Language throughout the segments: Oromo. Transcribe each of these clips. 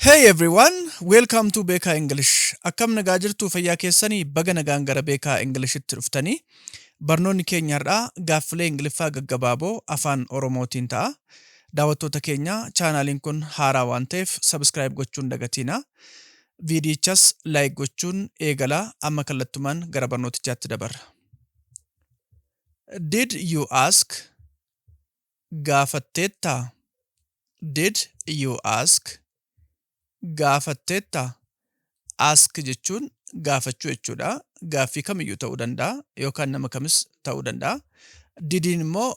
Hey everyone, welcome to Beekaa English. Akkam nagaa jirtu fayyaa keessanii baga nagaan gara Beekaa Englishitti dhuftanii barnoonni keenya har'aa gaaffilee Ingiliffaa gaggabaaboo Afaan Oromootiin ta'a. Daawwattoota keenya chaanaaliin kun haaraa waan ta'eef subscribe gochuun dagatiina. Viidiyichas like gochuun eegalaa amma kallattumaan gara barnootichaatti dabarra. Did you ask? Gaafatteetta? Did you ask? Gaafatteetta? Ask jechuun gaafachuu jechuudha. Gaaffii kamiyyuu ta'uu danda'a yookaan nama kamis ta'uu danda'a. Didiin immoo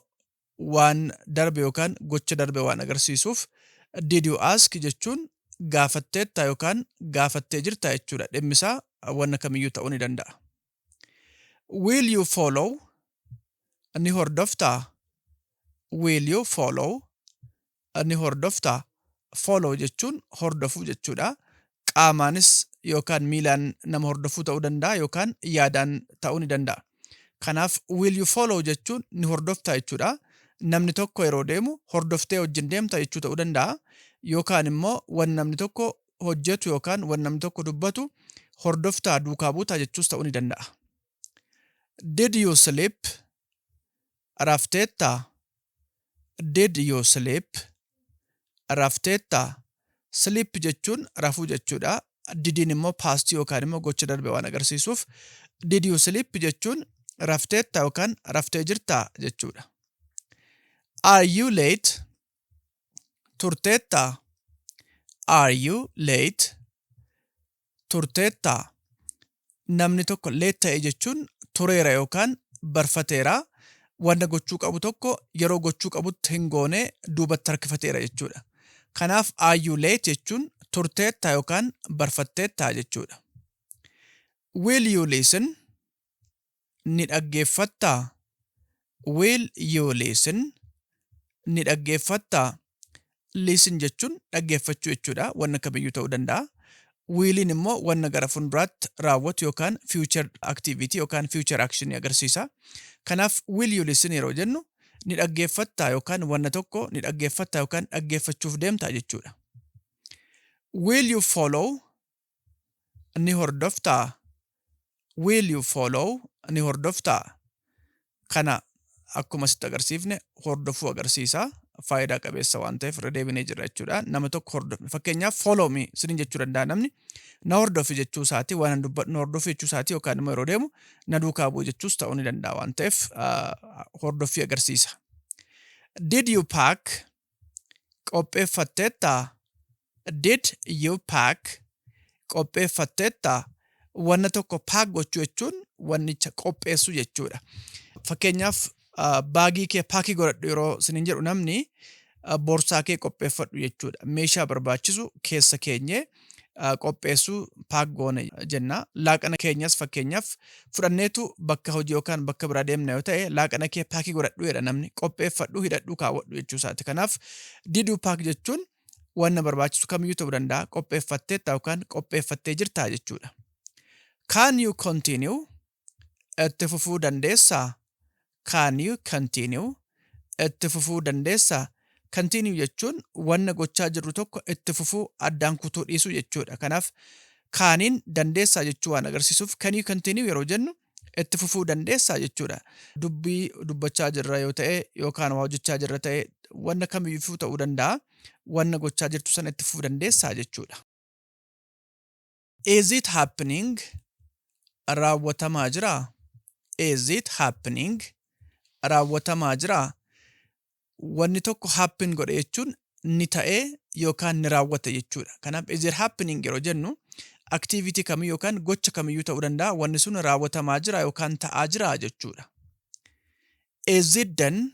waan darbe yookaan gocha darbe waan agarsiisuuf did you ask jechuun gaafatteetta yookaan gaafattee jirta jechuudha. Dhimmisaa waan kamiyyuu ta'uu ni danda'a. Will you follow? Ni hordoftaa? Will you follow? Ni hordoftaa? Follow jechuun hordofuu jechuudha. Qaamaanis yookaan miilaan nama hordofuu ta'uu danda'a yookaan yaadaan ta'uu ni danda'a. Kanaaf will you follow jechuun ni hordoftaa jechuudha. Namni tokko yeroo deemu hordoftee wajjin deemta jechuu ta'uu danda'a. Yookaan immoo waan namni tokko hojjetu yookaan waan namni tokko dubbatu hordoftaa duukaa buutaa jechuus ta'uu ni danda'a. Did you sleep? Rafteetta? Did you sleep? Rafteetta? Sleep jechuun rafuu jechuudha. Didiin immoo past yookaan immoo gocha darbe waan agarsiisuuf did you sleep jechuun rafteetta yookaan raftee jirtaa jechuudha. Are you late? Turteetta? Are you late? Turteetta? Namni tokko late ta'e jechuun tureera yookaan barfateera. Wanta gochuu qabu tokko yeroo gochuu qabutti hin goone duubatti harkifateera jechuudha. Kanaaf are you late jechuun turteetta yookaan barfatteetta jechuudha. Will you listen? Ni dhaggeeffattaa? Will you listen? Ni dhaggeeffattaa? Listen jechuun dhaggeeffachuu jechuudha. Wanna kamiyyuu ta'uu danda'a. Williin immoo wanna gara fuulduraatti raawwatu yookaan future activity yookaan future action agarsiisa. Kanaaf will you listen yeroo jennu ni dhaggeeffattaa yookaan wanna tokko ni dhaggeeffattaa yookaan dhaggeeffachuuf deemtaa jechuudha. Will you follow? Ni hordoftaa? Will you follow? Ni hordoftaa? Kana akkuma sitti agarsiifne hordofuu agarsiisa. Faayidaa qabeessa waan ta'eef irra deebinee jirra jechuudha. Nama tokko hordofne. Fakkeenyaaf follow me sinin jechuu danda'a namni. Na hordofi jechuu isaati waan dubbadhu hordofi jechuu isaati yookaan immoo yeroo deemu na duukaa bu'u jechuus ta'uu ni danda'a waan ta'eef hordofii agarsiisa. Did you pack? Qopheeffatteetta? Did you pack? Qopheeffatteetta? Wanna tokko pack gochuu jechuun wannicha qopheessuu jechuudha. Fakkeenyaaf baagii kee paakii godhadhu yeroo sinin jedhu namni boorsaa kee qopheeffadhu jechuudha. Meeshaa barbaachisu keessa keenyee qopheessuu paak goone jenna. Laaqana keenyas fakkeenyaaf fudhanneetu bakka hojii yookaan bakka biraa deemna yoo ta'e laaqana kee paakii godhadhu jedha namni qopheeffadhu hidhadhu kaawwadhu jechuu isaati. Kanaaf did you pack jechuun wanna barbaachisu kamiyyuu ta'uu danda'a qopheeffatteetta yookaan qopheeffattee jirtaa jechuudha. Can you continue? Itti fufuu dandeessaa? Can you continue? Itti fufuu dandeessaa? Continue jechuun wanna gochaa jirru tokko itti fufuu addaan kutuu dhiisuu jechuudha. Kanaaf kaaniin dandeessaa jechuu waan agarsiisuuf can you continue yeroo jennu itti fufuu dandeessaa jechuudha. Dubbii dubbachaa jirra yoo ta'e yookaan waa hojjechaa jirra ta'e wanna kamiyyuu ta'uu danda'a. Wanna gochaa jirtu sana itti fufuu dandeessaa jechuudha. Is it happening? Raawwatamaa jiraa? Is it happening? Raawwatamaa jiraa? Wanni tokko happen godhe jechuun ni ta'ee yookaan ni raawwate jechuudha. Kanaaf is it happening yeroo jennu activity kamiyyuu yookaan gocha kamiyyuu ta'uu danda'a. Wanni sun raawwatamaa jira yookaan ta'aa jira jechuudha. Is it done?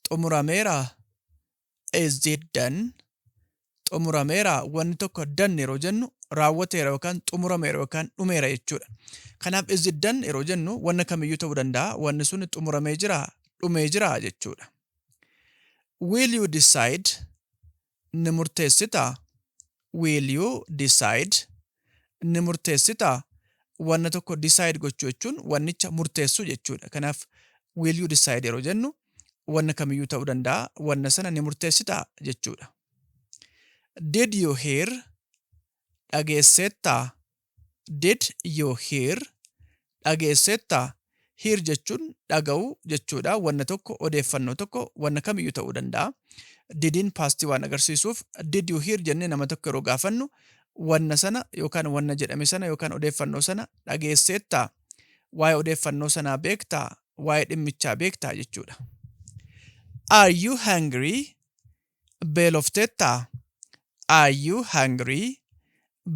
Xumurameera? Is it done? Xumurameera? Wanni tokko done yeroo jennu raawwateera yookaan xumurameera yookaan dhumeera jechuudha. Kanaaf is it done yeroo jennu wanna kamiyyuu ta'uu danda'a. Wanni sun xumuramee jira, dhumee jira jechuudha. Will you decide? Ni murteessitaa? Will you decide? Ni murteessitaa? Wanna tokko decide gochuu jechuun wannicha murteessuu jechuudha. Kanaaf will you decide yeroo jennu wanna kamiyyuu ta'uu danda'a. Wanna sana ni murteessitaa jechuudha. Did you hear? Dhageesseettaa? Did you hear? Dhageesseettaa? Hear jechuun dhaga'uu jechuudha. Wanna tokko odeeffannoo tokko wanna kamiyyuu ta'uu danda'a. Didiin paastii waan agarsiisuuf did you hear jennee nama tokko yeroo gaafannu wanna sana yookaan wanna jedhame sana yookaan odeeffannoo sana dhageesseettaa? Waa'ee odeeffannoo sanaa beektaa? Waa'ee dhimmichaa beektaa jechuudha. Are you hungry? Beelofteettaa? Are you hungry?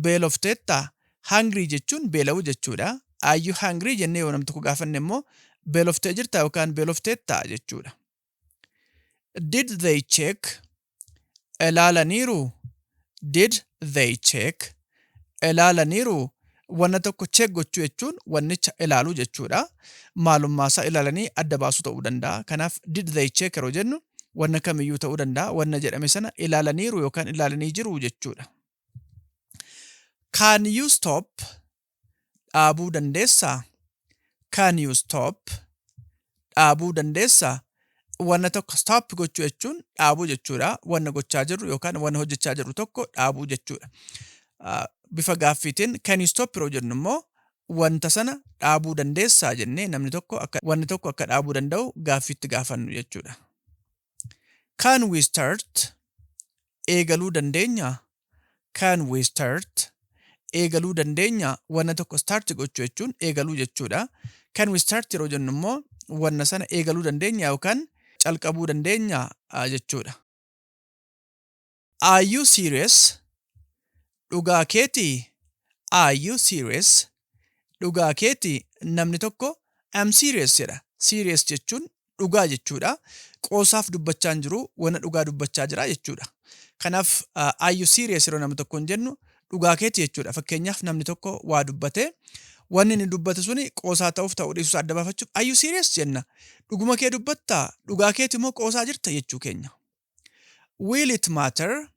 Beelofteettaa? Hungry jechuun beela'uu jechuudha. Are you hungry jennee yoo namni tokko gaafanne immoo beeloftee jirtaa yookaan beelofteettaa jechuudha. Did they check? Ilaalaniiru? Did they check? Ilaalaniiru? Wanna tokko check gochuu jechuun wannicha ilaaluu jechuudha. Maalummaasaa ilaalanii adda baasuu ta'uu danda'a. Kanaaf did they check yeroo jennu wanna kamiyyuu ta'uu danda'a. Wanna jedhame sana ilaalaniiru yookaan ilaalanii jiru jechuudha. Can you stop? Dhaabuu dandeessaa? Can you stop? Dhaabuu dandeessaa? Wanna tokko stop gochuu jechuun dhaabuu jechuudha. Wanna gochaa jirru yookaan wanna hojjechaa jirru tokko dhaabuu jechuudha. Bifa gaaffiitiin can you stop yeroo jennu immoo wanta sana dhaabuu dandeessaa jennee namni tokko akka dhaabuu danda'u gaaffiitti gaafannu jechuudha. Can we start? Eegaluu dandeenya? Can we start? Eegaluu dandeenya? Wanna tokko start gochuu jechuun eegaluu jechuudha. Can we start yeroo jennu immoo wanna sana eegaluu dandeenya yookaan calqabuu dandeenya jechuudha. Are you serious? Dhugaa keetii? Are you serious? Dhugaa keetii? Namni tokko I'm serious jedha. Serious jechuun dhugaa jechuudha. Qoosaaf dubbachaa hin jiru, wanna dhugaa dubbachaa jira jechuudha. Kanaaf are you serious yeroo namni tokko hin jennu dhugaa keetii jechuudha. Fakkeenyaaf namni tokko waa dubbate wanni inni dubbate suni qoosaa ta'uuf ta'uu dhiisuus adda baafachuuf are you serious jenna. Dhuguma kee dubbattaa? Dhugaa keetii moo qoosaa jirta jechuu keenya. Will it matter?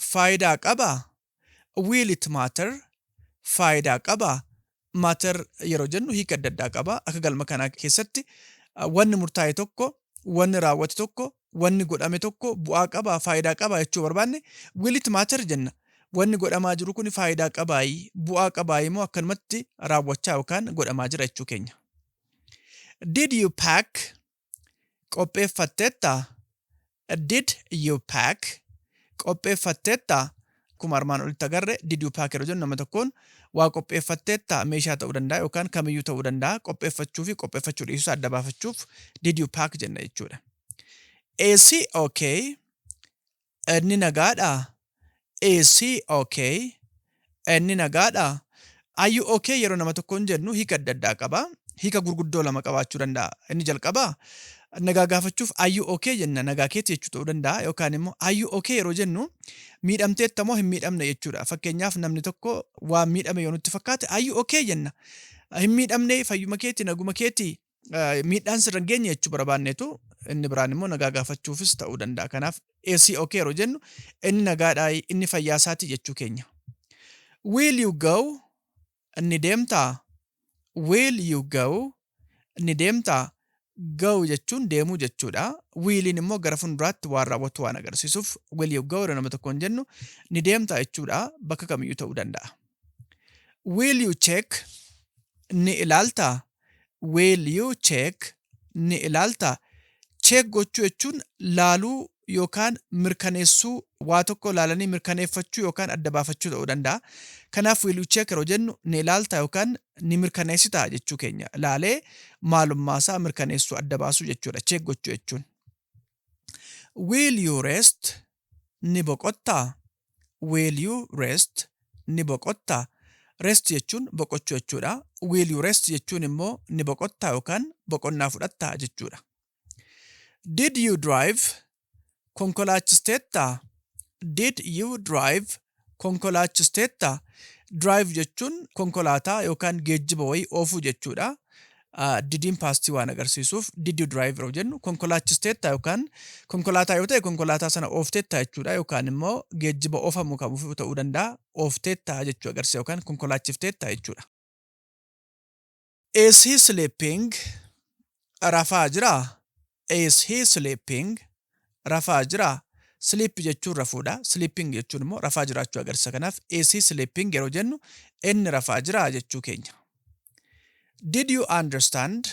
Faayidaa qabaa? Will it matter? Faayidaa qabaa? Matter yeroo jennu hiika adda addaa qabaa. Akka galma kanaa keessatti wanni murtaa'e tokko, wanni raawwate tokko, wanni godhame tokko bu'aa qabaa, faayidaa qabaa jechuu barbaanne will it matter jenna. Wanni godhamaa jiru kun faayidaa qabaayi, bu'aa qabaayi moo akkanumatti raawwachaa yookaan godhamaa jira jechuu keenya. Did you pack? Qopheeffatteettaa? Did you pack? Qopheeffatteettaa? Akkuma armaan olitti agarre did you pack yeroo jennu nama tokkoon waa qopheeffatteettaa meeshaa ta'uu danda'a yookaan kamiyyuu ta'uu danda'a. Qopheeffachuu fi qopheeffachuu dhiisuu adda baafachuuf did you pack jenna jechuudha. Is he okay? Inni nagaadhaa? Is he okay? Inni nagaadhaa? Are you okay yeroo nama tokkoon jennu hiika adda addaa qaba. Hiika gurguddoo lama qabaachuu danda'a. Inni jalqabaa nagaa gaafachuuf are you okay jenna, nagaa keetii jechuu ta'uu danda'a yookaan immoo are you okay yeroo jennu miidhamteetta moo hin miidhamne jechuudha. Fakkeenyaaf namni tokko waan miidhame yoo nutti fakkaate are you okay jenna. Hin miidhamne fayyuma keetii naguma keetii miidhaan sirra hin geenye jechuu barbaanneetu inni biraan immoo nagaa gaafachuufis ta'uu danda'a. Kanaaf is he okay yeroo jennu inni nagaadhaa inni fayyaa isaatii jechuu keenya. Will you go? Inni deemtaa? Will you go? Inni deemtaa? Go jechuun deemuu jechuudha. Willin immoo gara fuulduraatti waan raawwatu waan agarsiisuuf will you go yeroo nama tokkoon jennu ni deemtaa jechuudha. Bakka kamiyyuu ta'uu danda'a. Will you check? Ni ilaaltaa? Will you check? Ni ilaaltaa? Check gochuu jechuun laaluu yookaan mirkaneessuu, waa tokko laalanii mirkaneeffachuu yookaan adda baafachuu ta'uu danda'a. Kanaaf will you check yeroo jennu ni ilaaltaa yookaan ni mirkaneessitaa jechuu keenya. Laalee maalummaasaa mirkaneessuu adda baasuu jechuudha. Check gochuu jechuun. Will you rest? Ni boqottaa? Will you rest? Ni boqottaa? Rest jechuun boqochuu jechuudha. Will you rest jechuun immoo ni boqottaa yookaan boqonnaa fudhattaa jechuudha. Did you drive? Konkolaachisteettaa? Did you drive? Konkolaachisteettaa? Drive jechuun konkolaataa yookaan geejjiba wayii oofuu jechuudha. Didiin paastii waan agarsiisuuf did you drive yeroo jennu konkolaachisteettaa yookaan konkolaataa yoo ta'e konkolaataa sana oofteettaa jechuudha yookaan immoo geejjiba oofamu kamuu ta'uu danda'a oofteettaa jechuu agarsiisa yookaan konkolaachifteettaa jechuudha. Is he sleeping? Rafaa jiraa? Is he sleeping? Rafaa jiraa? Sleep jechuun rafuudha. Sleeping jechuun immoo rafaa jiraachuu agarsiisa. Kanaaf is he sleeping yeroo jennu inni rafaa jira jechuu keenya. Did you understand?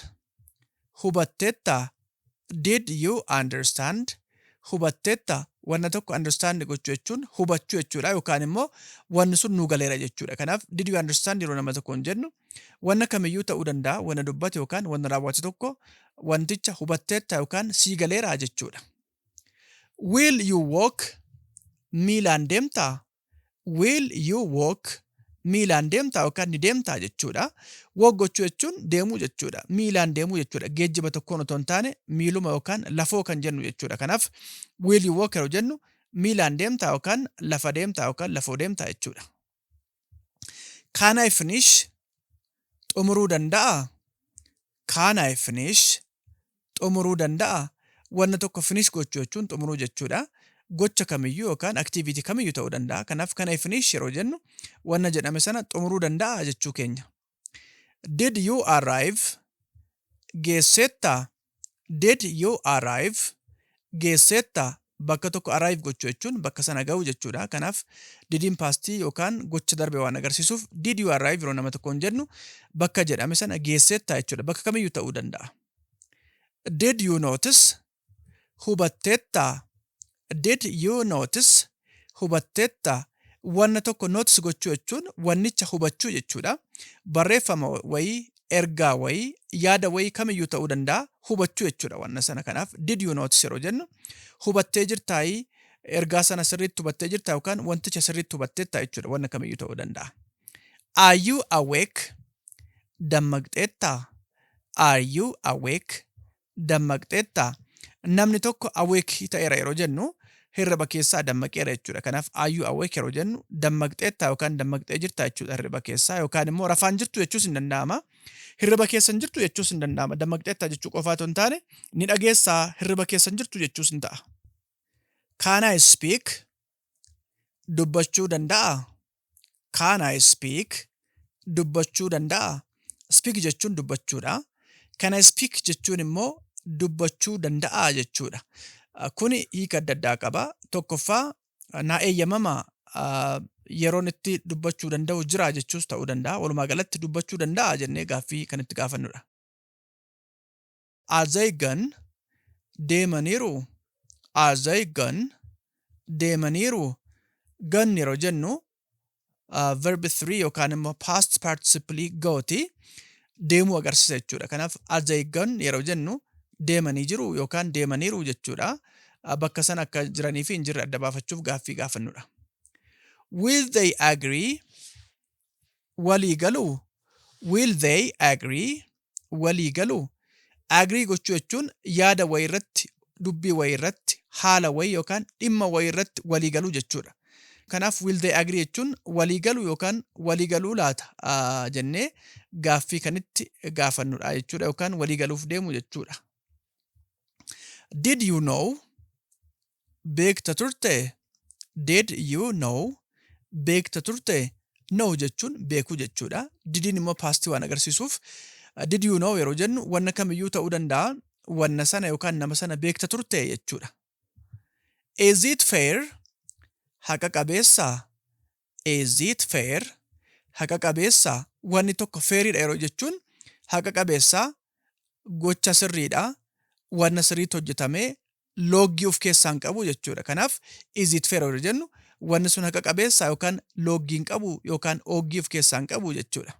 Hubatteetta? Did you understand? Hubatteetta? Wanna tokko understand gochuu jechuun hubachuu jechuudha yookaan immoo wanni sun nu galeera jechuudha. Kanaaf did you understand yeroo nama tokko hin jennu wanna kamiyyuu ta'uu danda'a, wanna dubbate yookaan wanna raawwate tokko wanticha hubatteetta yookaan sii galeera jechuudha. Will you walk? Miilaan deemtaa? Will you walk? Miilaan deemtaa yookaan ni deemtaa jechuudha. Walk gochuu jechuun deemuu jechuudha. Miilaan deemuu jechuudha. Geejjiba tokkoon otoo hin taane miiluma yookaan lafoo kan jennu jechuudha. Kanaaf will you walk yeroo jennu miilaan deemtaa yookaan lafa deemtaa yookaan lafoo deemtaa jechuudha. Can I finish? Xumuruu danda'a? Can I finish? Xumuruu danda'a? Wanna tokko finish gochuu jechuun xumuruu jechuudha. Gocha kamiyyuu yookaan activity kamiyyuu ta'uu danda'a. Kanaaf can I finish yeroo jennu wanna jedhame sana xumuruu danda'a jechuu keenya. Did you arrive? Geesseetta? Did you arrive? Geesseetta? Bakka tokko arrive gochuu jechuun bakka sana ga'uu jechuudha. Kanaaf didiin paastii yookaan gocha darbe waan agarsiisuuf did you arrive yeroo nama tokko hin jennu bakka jedhame sana geesseetta jechuudha. Bakka kamiyyuu ta'uu danda'a. Did you notice? Hubatteetta? Did you notice? Hubatteetta? Wanna tokko notice gochuu jechuun wannicha hubachuu jechuudha. Barreeffama wayii, ergaa wayii, yaada wayii kamiyyuu ta'uu danda'a hubachuu jechuudha wanna sana. Kanaaf did you notice yeroo jennu hubattee jirtaayii, ergaa sana sirriitti hubattee jirtaa yookaan wanticha sirriitti hubatteetta jechuudha. Wanna kamiyyuu ta'uu danda'a. Are you awake? Dammaqxeetta? Are you awake? Dammaqxeetta? Namni tokko awake ta'eera yeroo jennu hirriba keessaa dammaqeera jechuudha. Kanaaf are you awake yeroo jennu dammaqxeetta yookaan dammaqxee jirtaa jechuudha hirriba keessaa yookaan immoo rafaan jirtu jechuus hin danda'ama. Hirriba keessan jirtu jechuus hin danda'ama. Dammaqxeetta jechuu qofaa otoo hin taane ni dhageessaa hirriba keessan jirtu jechuus hin ta'a. Can I speak? Dubbachuu danda'a? Can I speak? Dubbachuu danda'a? Speak jechuun dubbachuudha. Can I speak jechuun immoo dubbachuu danda'a jechuudha. Kuni hiika adda addaa qaba. Tokkoffaa naa eeyyamamaa yeroon itti dubbachuu danda'u jira jechuus ta'uu danda'a. Walumaa galatti dubbachuu danda'a jennee gaaffii kan itti gaafannudha. As they gone deemaniiru? As they gone deemaniiru? Gone yeroo jennu verb 3 yookaan immoo past participle gooti deemuu agarsiisa jechuudha. Kanaaf as they gone yeroo jennu deemanii jiru yookaan deemaniiru jechuudha. Bakka sana akka jiranii fi hin jirre adda baafachuuf gaaffii gaafannudha. Will they agree? Walii galuu? Will they agree? Walii galuu? Agree gochuu jechuun yaada wayii irratti, dubbii wayii irratti, haala wayii yookaan dhimma wayii irratti walii galuu jechuudha. Kanaaf will they agree jechuun walii galuu yookaan walii galuu laata jennee gaaffii kanitti gaafannudha jechuudha yookaan walii galuuf deemu jechuudha. Did you know? Beekta turte? Did you know? Beekta turte? Know jechuun beekuu jechuudha. Didiin immoo paastii waan agarsiisuuf did you know yeroo jennu wanna kamiyyuu ta'uu danda'a. Wanna sana yookaan nama sana beekta turte jechuudha. Is it fair? Haqa qabeessaa? Is it fair? Haqa qabeessaa? Wanni tokko fairiidha yeroo jechuun haqa qabeessaa gocha sirriidha. Wanna sirriitti hojjetamee looggii of keessaan qabu jechuudha. Kanaaf is it fair yeroo jennu wanni sun haqa qabeessaa yookaan looggiin qabu yookaan ooggii of keessaan qabu jechuudha.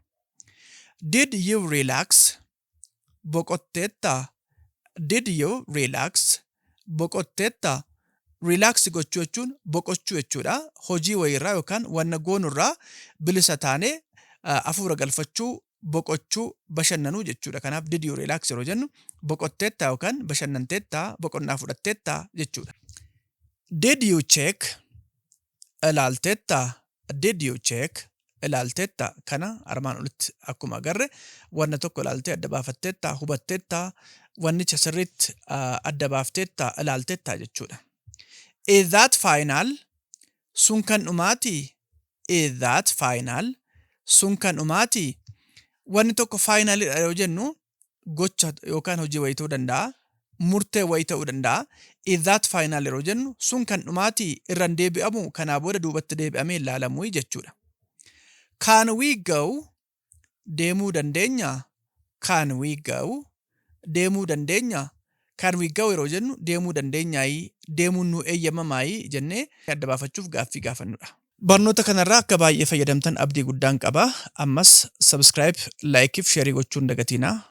Did you relax? Boqotteetta? Did you relax? Boqotteetta? Relax gochuu jechuun boqochuu jechuudha. Hojii wayiirraa yookaan wanna goonurraa bilisa taanee hafuura galfachuu, boqochuu, bashannanuu jechuudha. Kanaaf did you relax yeroo jennu boqotteetta yookaan bashannanteetta, boqonnaa fudhatteetta jechuudha. Did you check? Ilaalteetta? Did you check? Ilaalteetta? Kana armaan olitti akkuma agarre wanna tokko ilaaltee adda baafatteetta, hubatteetta, wannicha sirriitti adda baafteetta, ilaalteetta jechuudha. Is that final? Sun kan dhumaati? Is that final? Sun kan dhumaati? Wanni tokko final yeroo jennu gocha yookaan hojii wayii ta'uu danda'a. murtee wayii ta'uu danda'a. Is that final yeroo jennu sun kan dhumaatii irraan deebi'amu kanaa booda duubatti deebi'amee ilaalamuu jechuudha. Can we go? Deemuu dandeenya. Can we go? Deemuu dandeenya. Can we go yeroo jennu deemuu dandeenyaayi, deemuun nu eeyyamamaayi jennee adda baafachuuf gaaffii gaafannudha. Barnoota kanarraa akka baay'ee fayyadamtan abdii guddaan qaba. Ammas subscribe, like fi share gochuun dagatinaa.